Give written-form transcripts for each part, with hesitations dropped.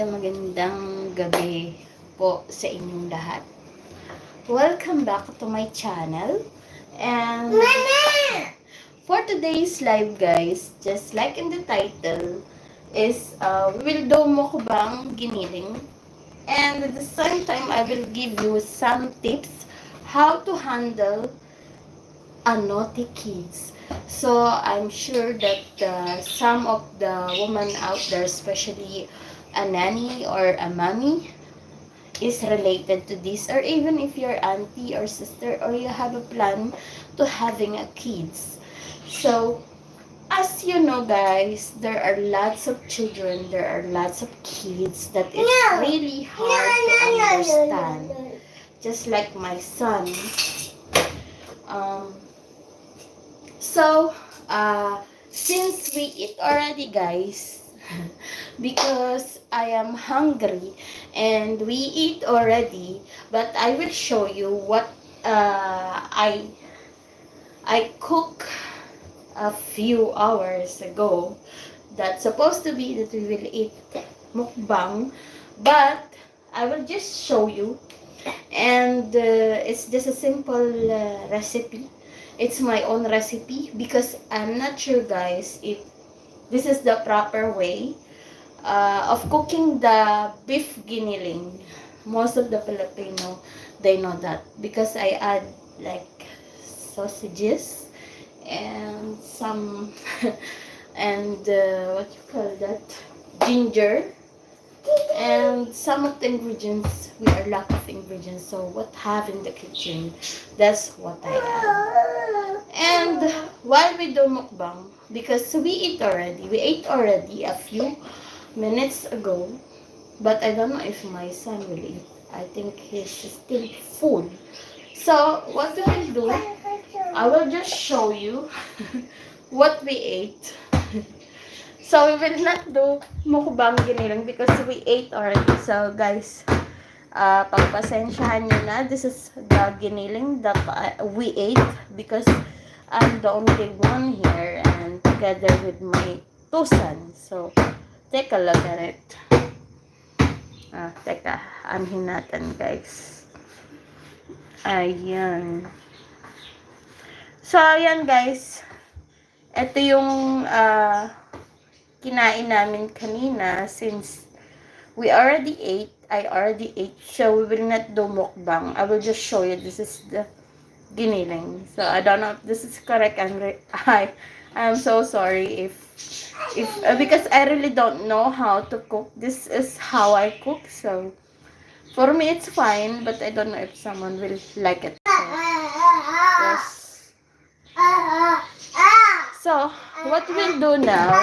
Magandang gabi po sa inyong lahat. Welcome back to my channel. And for today's live, guys, just like in the title, is we will do mukbang giniling. And at the same time, I will give you some tips how to handle a naughty kids. So I'm sure that some of the women out there, especially a nanny or a mommy, is related to this, or even if you're auntie or sister or you have a plan to having a kids. So as you know, guys, there are lots of children, there are lots of kids that is really hard to understand, just like my son. um so since we eat already, guys, because I am hungry and we eat already, but I will show you what I cook a few hours ago. That's supposed to be that we will eat mukbang, but I will just show you, and it's just a simple recipe. It's my own recipe because I'm not sure, guys, if this is the proper way of cooking the beef giniling. Most of the Filipino, they know that because I add like sausages and some and what you call that, ginger, and some of the ingredients. We are lack of ingredients, so what have in the kitchen, that's what I add. And while we do mukbang, because we ate already a few minutes ago, but I don't know if my son will eat. I think he's still full. So what we will do, I will just show you what we ate. So we will not do mukbang giniling because we ate already. So guys, pagpasensyahan nyo na. This is the giniling that we ate because I'm the only one here and together with my two sons. So take a look at it. Teka, anhin natin, guys. Ayan. So, ayan, guys. Ito yung kinain namin kanina since we already ate. I already ate. So, we will not do mukbang. I will just show you. This is the giniling. So, I don't know if this is correct. I'm so sorry if because I really don't know how to cook. This is how I cook. So, for me, it's fine. But I don't know if someone will like it. So, yes. So, what we'll do now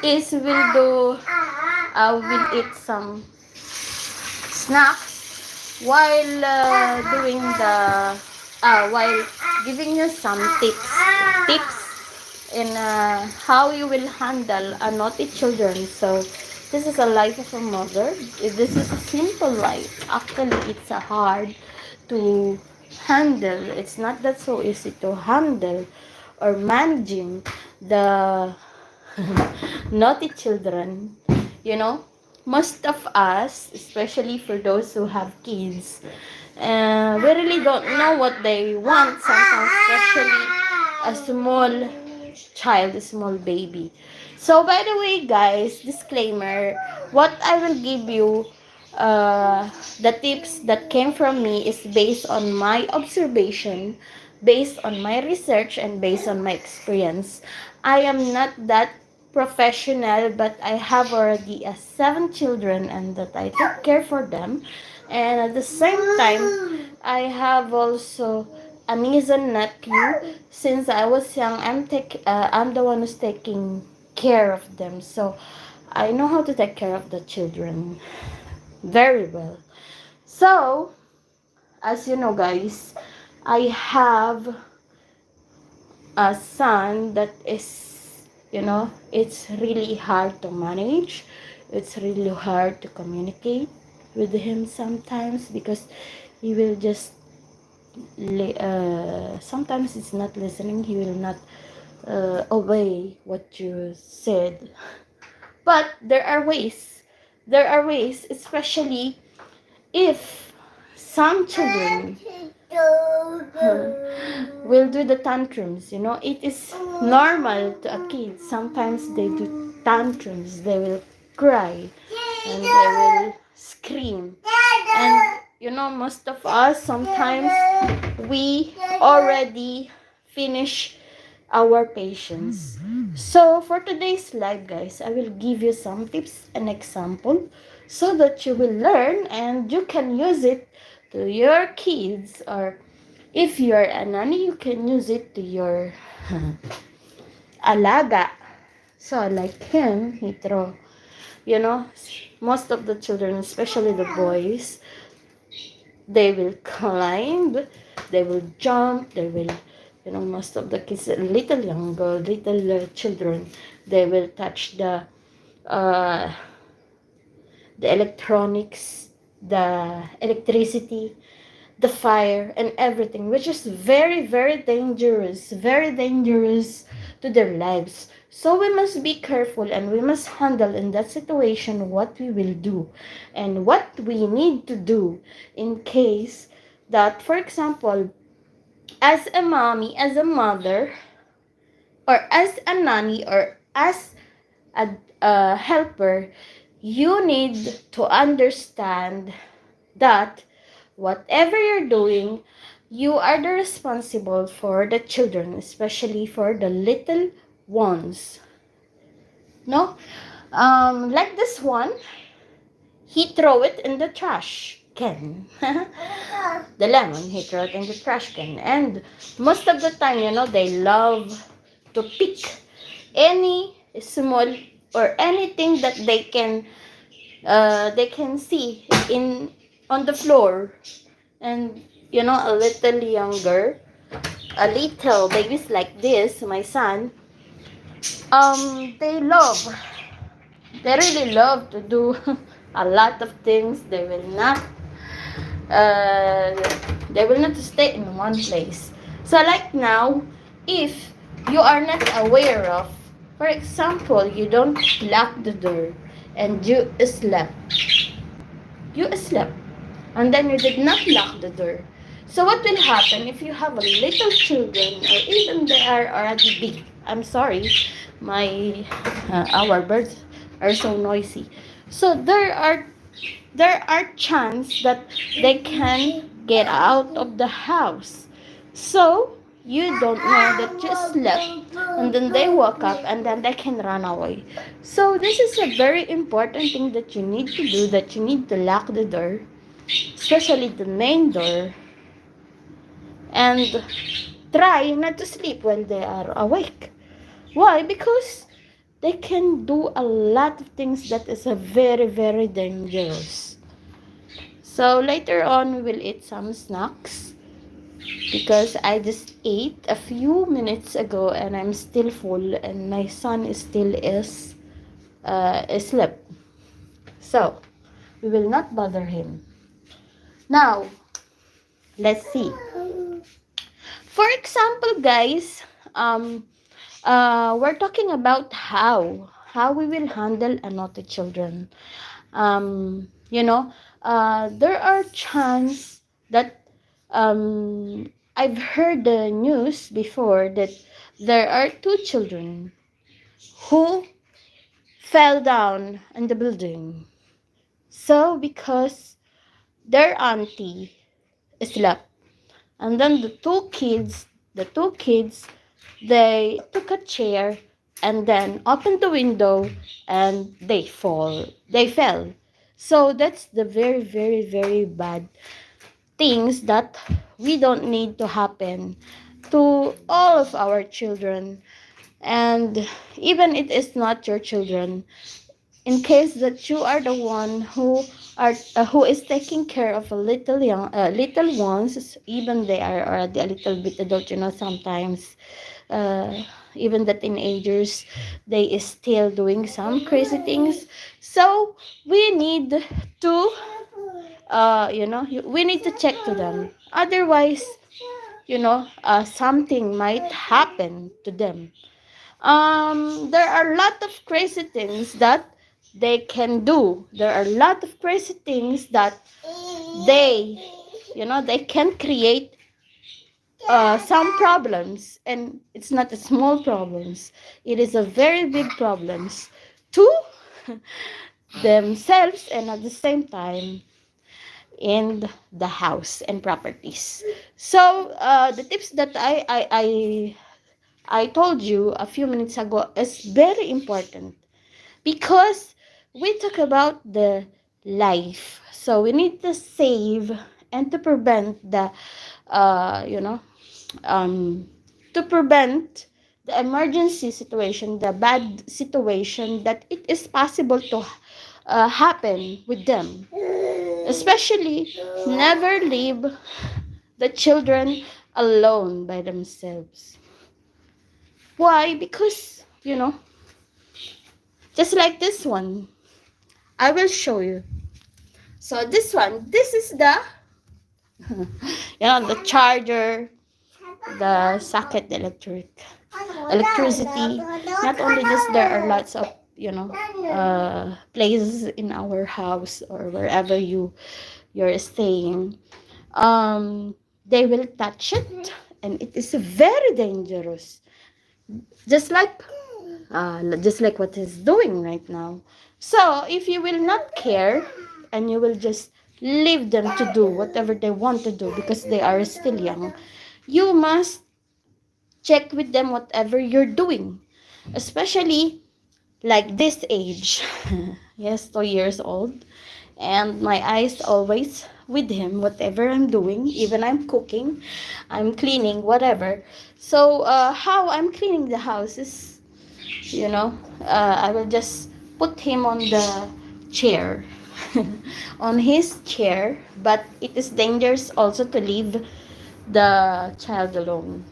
is we'll eat some snacks while doing the while giving you some tips in how you will handle a naughty children. So this is a life of a mother. This is a simple life. Actually, it's a hard to handle. It's not that so easy to handle or managing the naughty children. You know, most of us, especially for those who have kids, we really don't know what they want sometimes, especially a small child, a small baby. So, by the way, guys, disclaimer, what I will give you, the tips that came from me is based on my observation, based on my research, and based on my experience. I am not that professional, but I have already 7 children and that I take care for them. And at the same time, I have also a niece and nephew. Since I was young, I'm the one who's taking care of them. So I know how to take care of the children very well. So, as you know, guys, I have a son that is, it's really hard to manage. It's really hard to communicate with him sometimes because he will just sometimes it's not listening. He will not obey what you said. But there are ways there are ways, especially if some children will do the tantrums. It is normal to a kid. Sometimes they do tantrums. They will cry and they will scream. And most of us sometimes we already finish our patience. So for today's live, guys, I will give you some tips and example so that you will learn and you can use it to your kids, or if you're a nanny, you can use it to your alaga. So like him, he throw, you know, most of the children, especially the boys, they will climb, they will jump, they will, most of the kids, little younger, little children, they will touch uh, the electronics, the electricity, the fire, and everything, which is very, very dangerous to their lives. So we must be careful and we must handle in that situation what we will do and what we need to do in case that, for example, as a mommy, as a mother, or as a nanny, or as a helper, you need to understand that whatever you're doing, you are the responsible for the children, especially for the little ones. No? Like this one, he throw it in the trash can. The lemon, he throw it in the trash can. And most of the time, they love to pick any small or anything that they can see in on the floor. And a little younger, a little babies like this, my son, they really love to do a lot of things. Uh they will not stay in one place. So like now, if you are not aware of, for example, you don't lock the door and you slept and then you did not lock the door. So what will happen if you have a little children, or even they are already big? I'm sorry, my our birds are so noisy. So there are chance that they can get out of the house. So you don't know that you slept and then they woke up and then they can run away. So this is a very important thing that you need to do, that you need to lock the door, especially the main door, and try not to sleep while they are awake. Why? Because they can do a lot of things that is a very, very dangerous. So later on, we will eat some snacks because I just ate a few minutes ago and I'm still full and my son is still asleep. So we will not bother him. Now, let's see. For example, guys, we're talking about how we will handle a naughty children. There are chance that I've heard the news before that there are two children who fell down in the building. So because their auntie slept, and then the two kids, they took a chair and then opened the window and they fell. So that's the very, very, very bad things that we don't need to happen to all of our children. And even it is not your children, in case that you are the one who is taking care of a little ones, even they are already a little bit adult, sometimes even the teenagers, they is still doing some crazy things. So we need to we need to check to them, otherwise something might happen to them. There are a lot of crazy things that they can do. There are a lot of crazy things that they, they can create some problems, and it's not a small problems. It is a very big problems to themselves, and at the same time in the house and properties. So the tips that I told you a few minutes ago is very important, because we talk about the life. So we need to save and to prevent the uh, you know um, to prevent the emergency situation, the bad situation that it is possible to happen with them. Especially, never leave the children alone by themselves. Why? Because, just like this one, I will show you. So this is the, the charger, the socket, electricity. Not only this, there are lots of, places in our house or wherever you're staying. They will touch it, and it is very dangerous. Just like what he's doing right now. So if you will not care, and you will just leave them to do whatever they want to do because they are still young, you must check with them whatever you're doing, especially like this age. Yes, 2 years old, and my eyes always with him whatever I'm doing, even I'm cooking, I'm cleaning, whatever. So how I'm cleaning the house is, I will just put him on the chair, on his chair, but it is dangerous also to leave the child alone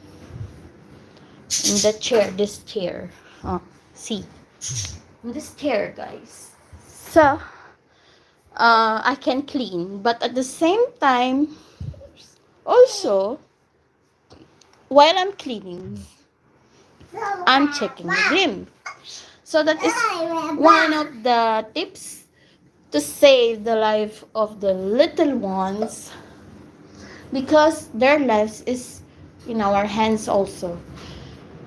in the chair, this chair. Oh, see, in this chair, guys. So I can clean, but at the same time, also, while I'm cleaning, I'm checking with him. So that is one of the tips to save the life of the little ones, because their lives is in our hands also.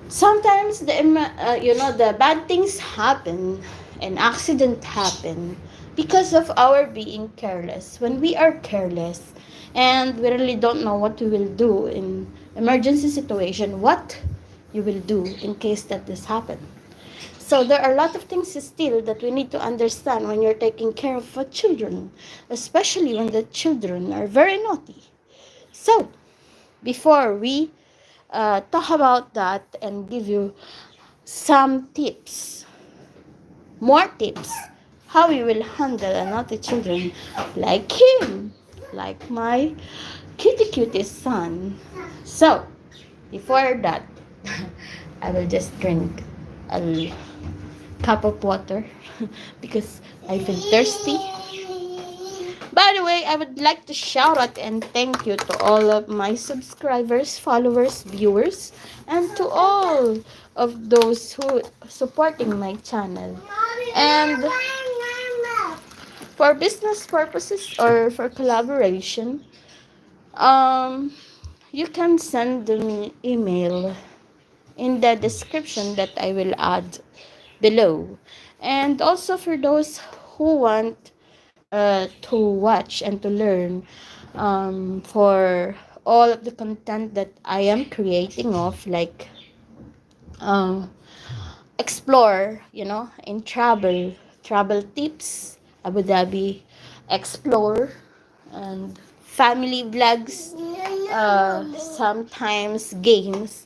Sometimes the bad things happen, and accident happen because of our being careless. When we are careless and we really don't know what we will do in emergency situation, what you will do in case that this happen. So there are a lot of things still that we need to understand when you're taking care of children, especially when the children are very naughty. So before we talk about that and give you some tips, more tips, how you will handle a naughty children like him, like my cutie son. So before that, I will just drink a cup of water because I feel thirsty. By the way, I would like to shout out and thank you to all of my subscribers, followers, viewers, and to all of those who supporting my channel. And for business purposes or for collaboration, um, you can send me email in the description that I will add below. And also for those who want to watch and to learn for all of the content that I am creating of, like um, explore, in travel tips, Abu Dhabi explore, and family vlogs, sometimes games,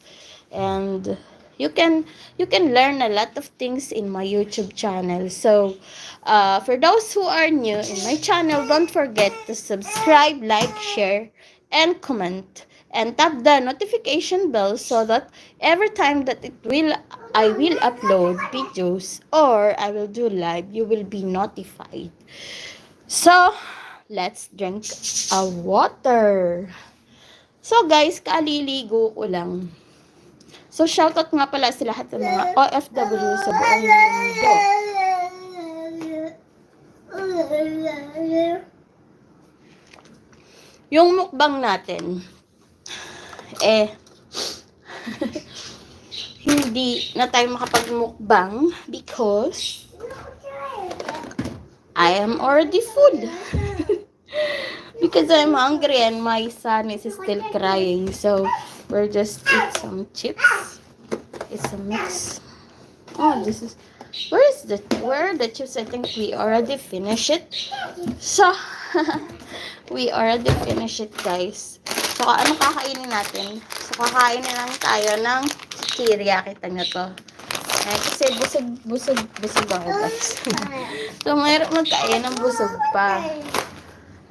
and you can learn a lot of things in my YouTube channel. So for those who are new in my channel, don't forget to subscribe, like, share, and comment, and tap the notification bell so that every time that I will upload videos or I will do live, you will be notified. So let's drink a water. So guys, kaliligo ko lang. So shoutout nga pala sa lahat ng mga OFW sa buong mundo. Yung mukbang natin, hindi na tayo makapag-mukbang because I am already full. Because I'm hungry and my son is still crying. So, we'll just eat some chips. It's a mix. Oh, this is... Where are the chips? I think we already finished it. So, we already finished it, guys. So, ano kakainin natin? So, kakainin lang tayo ng chichirya. Kita nyo to. Kasi busog ako, guys. So, mayroon magkain ng busog pa.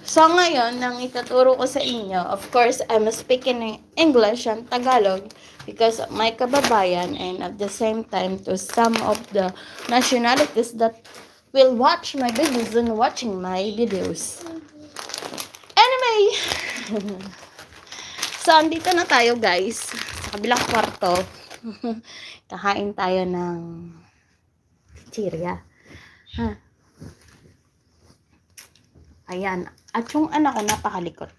So, ngayon, nang ituturo ko sa inyo, of course, I'm speaking English and Tagalog because of my kababayan and at the same time to some of the nationalities that will watch my videos and watching my videos. Anyway, so, andito na tayo, guys, sa kabilang kwarto. Kakain tayo ng chichirya. Ayan. At yung anak ko napakalikot.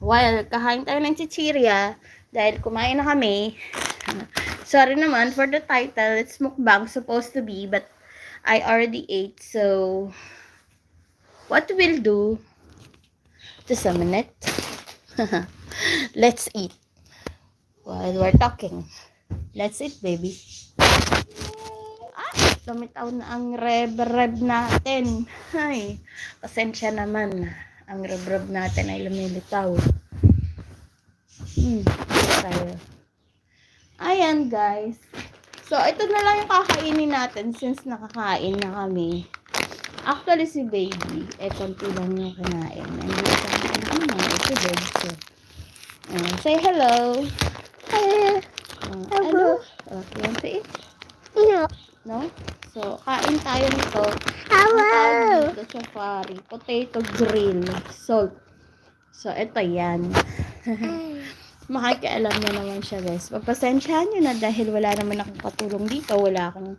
While kakain tayo ng chichirya, dahil kumain na kami, sorry naman for the title, it's mukbang supposed to be, but I already ate, so what we'll do, just a minute, let's eat while we're talking. Let's eat, baby. Lumitaw na ang rev natin. Ay, pasensya naman. Ang rev natin ay lumilitaw. Tayo. Ayan, guys. So, ito na lang yung kakainin natin since nakakain na kami. Actually, si baby, konti lang yung kinain. And ito naman, ito bed. So, say hello. Hello. Hello. Okay, want to eat? No? So, kain tayo nito. Hello! Dito, safari. Potato grill. Salt. So, ito yan. Makikialam na naman siya, guys. Pagpasensyahan nyo na dahil wala naman akong katulong dito. Wala akong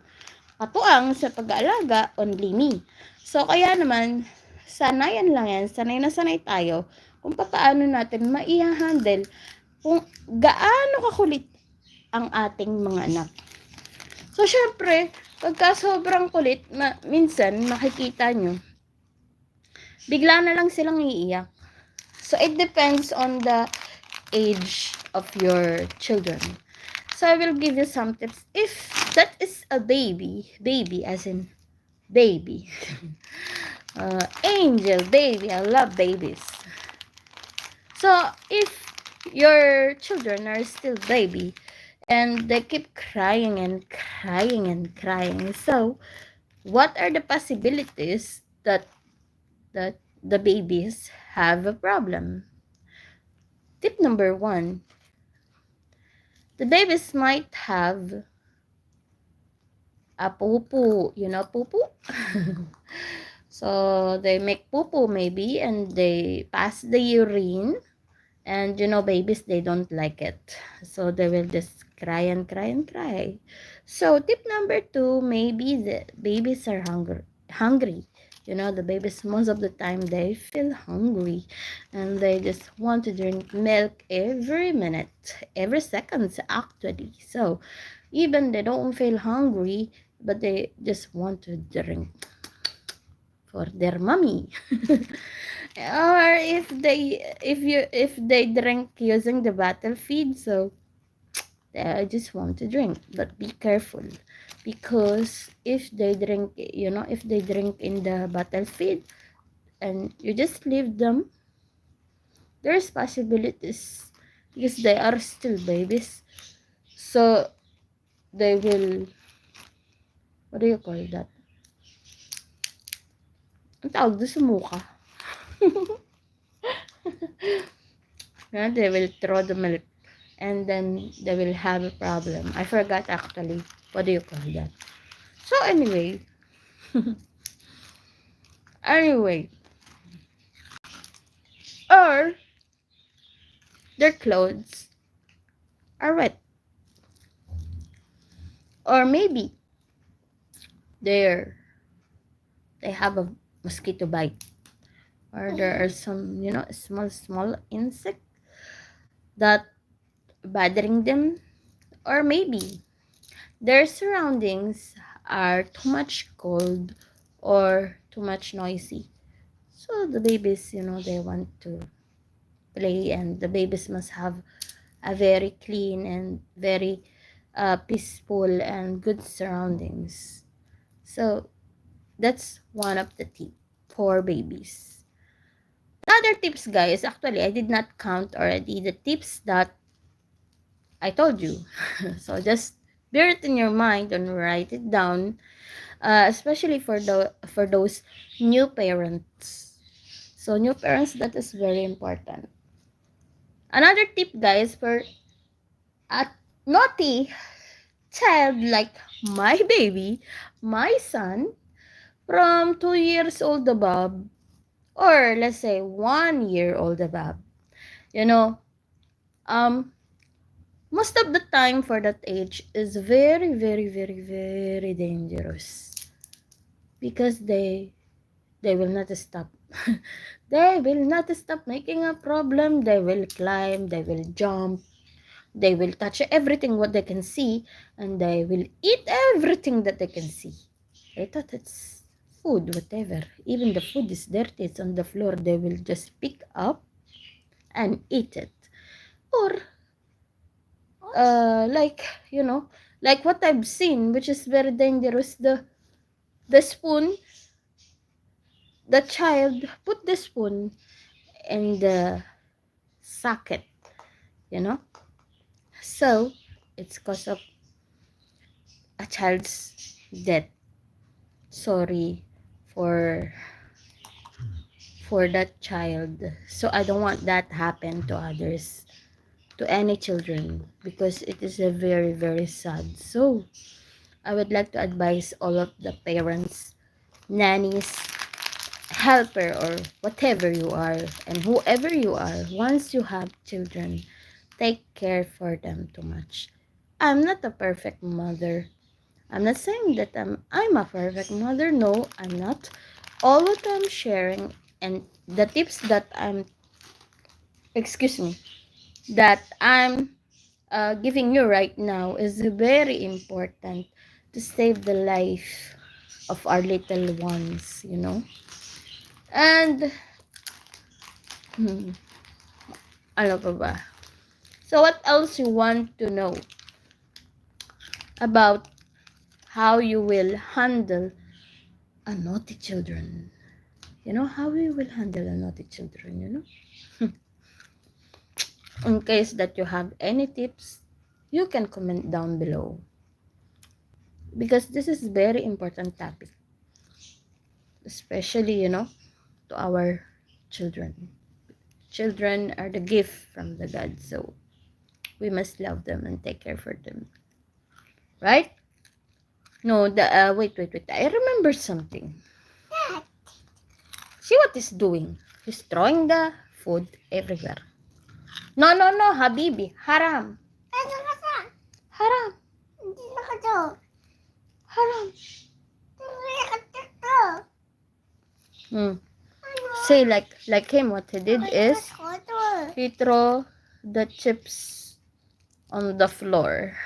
katuang sa pag-aalaga. Only me. So, kaya naman, sanayan lang yan. Sanay na sanay tayo kung paano natin maiha-handle kung gaano kakulit ang ating mga anak. So, syempre, pagka sobrang kulit, minsan, makikita nyo, bigla na lang silang iiyak. So, it depends on the age of your children. So, I will give you some tips. If that is a baby as in baby, angel, baby, I love babies. So, if your children are still baby, and they keep crying and crying and crying. So, what are the possibilities that the babies have a problem? Tip number 1. The babies might have a poo-poo. You know poo-poo? So, they make poo-poo maybe and they pass the urine. And you know, babies, they don't like it. So, they will just cry and cry and cry. So, tip number 2, maybe the babies are hungry. You know, the babies, most of the time, they feel hungry. And they just want to drink milk every minute, every second, actually. So, even they don't feel hungry, but they just want to drink for their mommy. Or if they drink using the bottle feed, so they just want to drink. But be careful, because if they drink, if they drink in the bottle feed and you just leave them, there's possibilities because they are still babies, so they will, what do you call that? Ang tawag doon, sumuka. They will throw the milk and then they will have a problem. I forgot actually, what do you call that? So anyway, or their clothes are wet, or maybe they they have a mosquito bite, or there are some, small insect that bothering them, or maybe their surroundings are too much cold or too much noisy. So the babies, they want to play, and the babies must have a very clean and very peaceful and good surroundings. So that's one of the tips for babies. Other tips, guys, actually I did not count already the tips that I told you. So just bear it in your mind and write it down, especially for those new parents. So new parents, that is very important. Another tip, guys, for a naughty child like my baby, my son, from 2 years old above, or let's say 1 year old above, you know, um, most of the time for that age is very, very, very, very dangerous, because they will not stop. They will not stop making a problem. They will climb, they will jump, they will touch everything what they can see, and they will eat everything that they can see. They thought it's food, whatever. Even the food is dirty, it's on the floor, they will just pick up and eat it. Or like, like what I've seen, which is very dangerous, the spoon, the child put the spoon in the socket, you know so it's cause of a child's death. Sorry for that child. So I don't want that happen to others, to any children, because it is a very, very sad. So I would like to advise all of the parents, nannies, helper, or whatever you are, and whoever you are, once you have children, take care for them too much. I'm not a perfect mother. I'm not saying that I'm a perfect mother. No, I'm not. All what I'm sharing and the tips that excuse me, that I'm giving you right now is very important to save the life of our little ones. And ano pa ba? So what else you want to know about how you will handle a naughty children? How you will handle a naughty children. In case that you have any tips, you can comment down below, because this is very important topic, especially to our children. Children are the gift from the God, so we must love them and take care for them, right? No, the wait. I remember something. See what he's doing? He's throwing the food everywhere. No, Habibi, haram. Haram. Haram. Say like him, what he did is he throw the chips on the floor.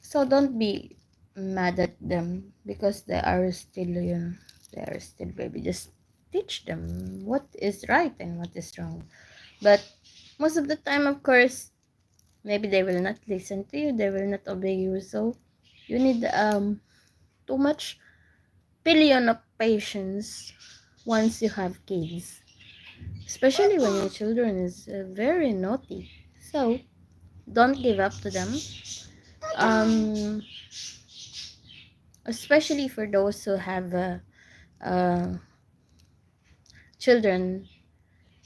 So don't be mad at them, because they are still baby. Just teach them what is right and what is wrong. But most of the time, of course, maybe they will not listen to you, they will not obey you. So you need too much billion of patience once you have kids, especially when your children is very naughty. So don't give up to them, especially for those who have uh, children,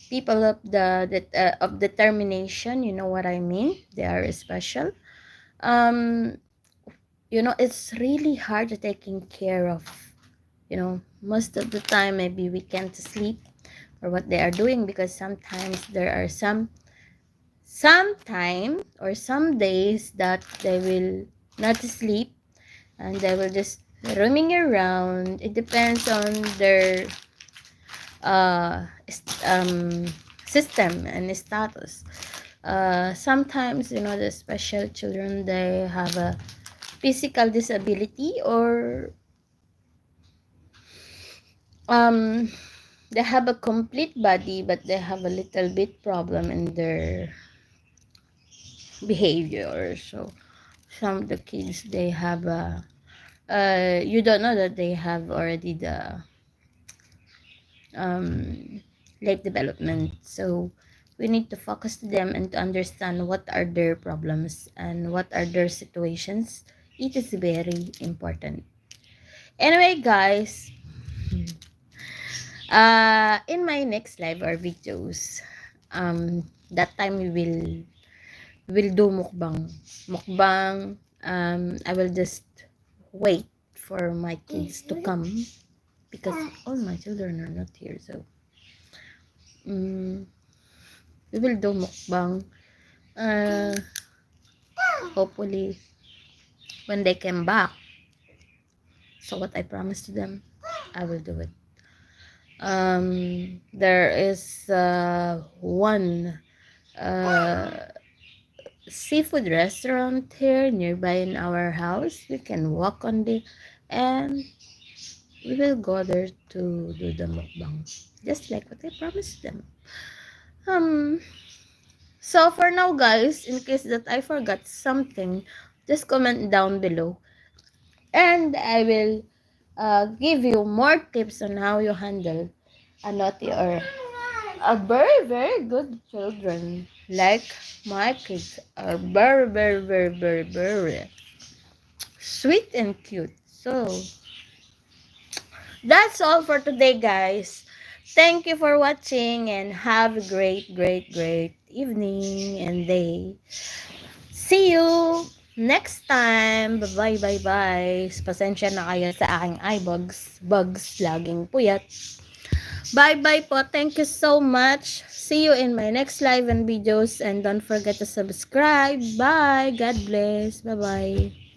people of determination. You know what I mean? They are special. um it's really hard to taking care of. Most of the time maybe we can't sleep for what they are doing, because sometimes there are some time or some days that they will not sleep, and they will just roaming around. It depends on their uh, system and status. Sometimes, the special children, they have a physical disability, or um, they have a complete body, but they have a little bit problem in their behavior. So some of the kids, they have a you don't know that they have already the um, late development. So we need to focus to them and to understand what are their problems and what are their situations. It is very important. Anyway, guys, in my next live or videos, that time we will do mukbang. Mukbang. I will just wait for my kids to come because all my children are not here. So um, we will do mukbang. Uh, Hopefully when they came back. So what I promised to them, I will do it. There is one uh, seafood restaurant here nearby in our house. We can walk on the, and we will go there to do the mukbang, just like what I promised them. Um, so for now, guys, in case that I forgot something, just comment down below, and I will give you more tips on how you handle a naughty or a very, very good children. Like my kids are very, very, very, very, very sweet and cute. So that's all for today, guys. Thank you for watching and have a great, great, great evening and day. See you next time. Bye-bye, bye-bye. Pasensya na kayo sa aking eyebugs. Bugs, laging puyat. Bye-bye po. Thank you so much. See you in my next live and videos. And don't forget to subscribe. Bye. God bless. Bye-bye.